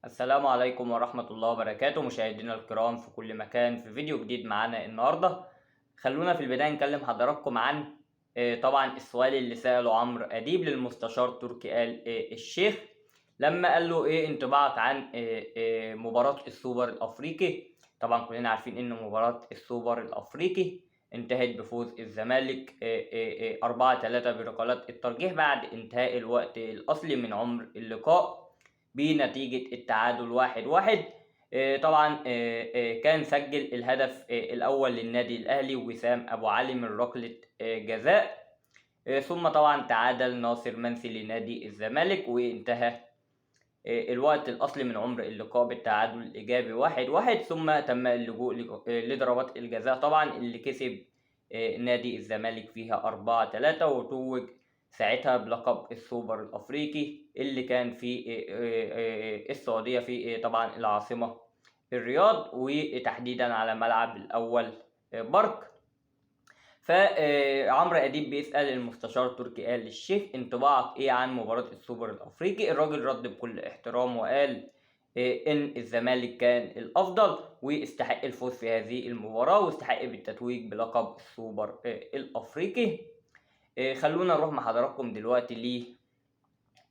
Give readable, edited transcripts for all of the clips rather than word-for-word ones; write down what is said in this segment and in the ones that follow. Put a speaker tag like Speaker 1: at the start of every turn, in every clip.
Speaker 1: السلام عليكم ورحمة الله وبركاته مشاهدينا الكرام في كل مكان في فيديو جديد معانا النهاردة. خلونا في البداية نكلم حضراتكم عن طبعا السؤال اللي سأله عمرو أديب للمستشار تركي آل الشيخ لما قال له ايه انطباعك عن مباراة السوبر الأفريقي. طبعا كلنا عارفين ان مباراة السوبر الأفريقي انتهت بفوز الزمالك 4-3 بركلات الترجيح بعد انتهاء الوقت الأصلي من عمر اللقاء بنتيجة التعادل 1-1. طبعا كان سجل الهدف الأول للنادي الأهلي وسام أبو علي من ركلة جزاء. ثم طبعا تعادل ناصر منسي لنادي الزمالك وانتهى الوقت الأصلي من عمر اللقاء بالتعادل الإيجابي 1-1. ثم تم اللجوء لضربات الجزاء طبعا اللي كسب نادي الزمالك فيها 4-3 وتوج ساعتها بلقب السوبر الأفريقي اللي كان في السعودية في طبعا العاصمة الرياض وتحديدا على ملعب الأول برك. فعمرو أديب بيسأل المستشار تركي آل الشيخ انطباعك ايه عن مباراة السوبر الأفريقي. الراجل رد بكل احترام وقال ان الزمالك كان الافضل واستحق الفوز في هذه المباراة واستحق بالتتويج بلقب السوبر الأفريقي. خلونا نروح مع حضراتكم دلوقتي ليه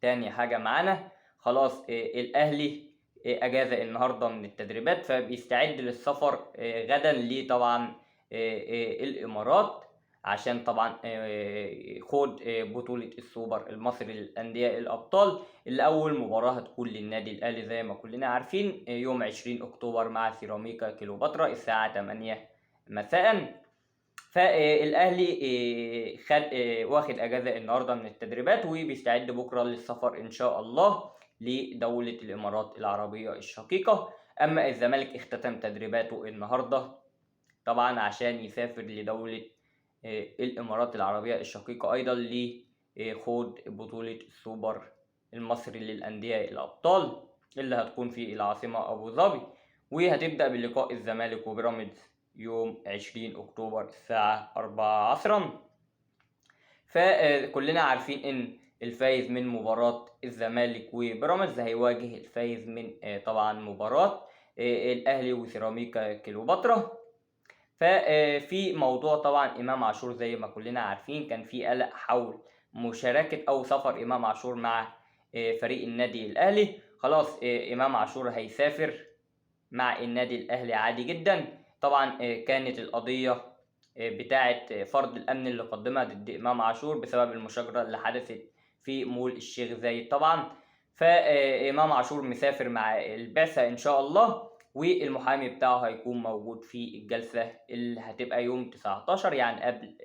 Speaker 1: تاني حاجة معانا. خلاص الأهلي أجازة النهاردة من التدريبات فبيستعد للسفر غدا ليه طبعا الإمارات عشان طبعا خوض بطولة السوبر المصري للأندية الأبطال اللي أول مباراة هتكون للنادي الأهلي زي ما كلنا عارفين يوم 20 أكتوبر مع سيراميكا كليوباترا الساعة 8 مساء. فالاهلي خد واخد اجازه النهارده من التدريبات وبيستعد بكره للسفر ان شاء الله لدوله الامارات العربيه الشقيقه. اما الزمالك اختتم تدريباته النهارده طبعا عشان يسافر لدوله الامارات العربيه الشقيقه ايضا لخوض بطوله السوبر المصري للانديه الابطال اللي هتكون في العاصمه ابو ظبي وهتبدا بلقاء الزمالك وبيراميدز يوم 20 أكتوبر الساعة 4 عصرا. فكلنا عارفين إن الفايز من مباراة الزمالك وبيراميدز هيواجه الفايز من طبعا مباراة الأهلي وسيراميكا كليوباترا. ففي موضوع طبعا إمام عاشور زي ما كلنا عارفين كان في قلق حول مشاركة أو سفر إمام عاشور مع فريق النادي الأهلي. خلاص إمام عاشور هيسافر مع النادي الأهلي عادي جدا. طبعا كانت القضية بتاعة فرض الأمن اللي قدمها ضد إمام عاشور بسبب المشاجرة اللي حدثت في مول الشيخ زايد طبعا. فإمام عاشور مسافر مع البعثة إن شاء الله والمحامي بتاعه هيكون موجود في الجلسة اللي هتبقى يوم 19 يعني قبل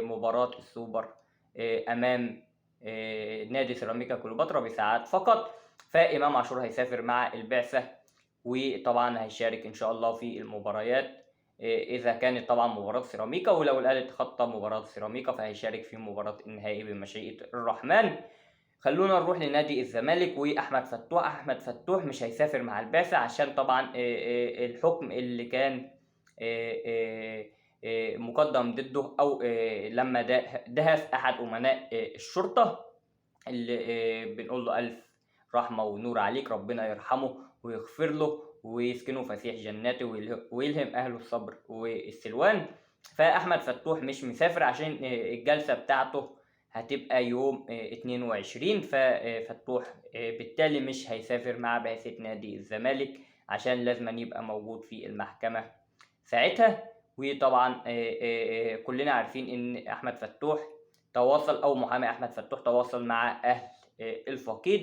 Speaker 1: مباراة السوبر أمام نادي سيراميكا كليوباترا بساعات فقط. فإمام عاشور هيسافر مع البعثة وطبعا هيشارك ان شاء الله في المباريات اذا كانت طبعا مباراه سيراميكا ولو الاهلي تخطى مباراه سيراميكا فهيشارك في مباراه النهائي بمشيئه الرحمن. خلونا نروح لنادي الزمالك واحمد فتوح. احمد فتوح مش هيسافر مع البعثه عشان طبعا الحكم اللي كان مقدم ضده او لما دهس احد امناء الشرطه اللي بنقول له الف رحمه ونور عليك ربنا يرحمه ويغفر له ويسكنه فسيح جناته ويلهم اهله الصبر والسلوان. فاحمد فتوح مش مسافر عشان الجلسه بتاعته هتبقى يوم 22. ففتوح بالتالي مش هيسافر مع بعثه نادي الزمالك عشان لازم يبقى موجود في المحكمه ساعتها. وطبعا كلنا عارفين ان احمد فتوح تواصل او محامي احمد فتوح تواصل مع اهل الفقيد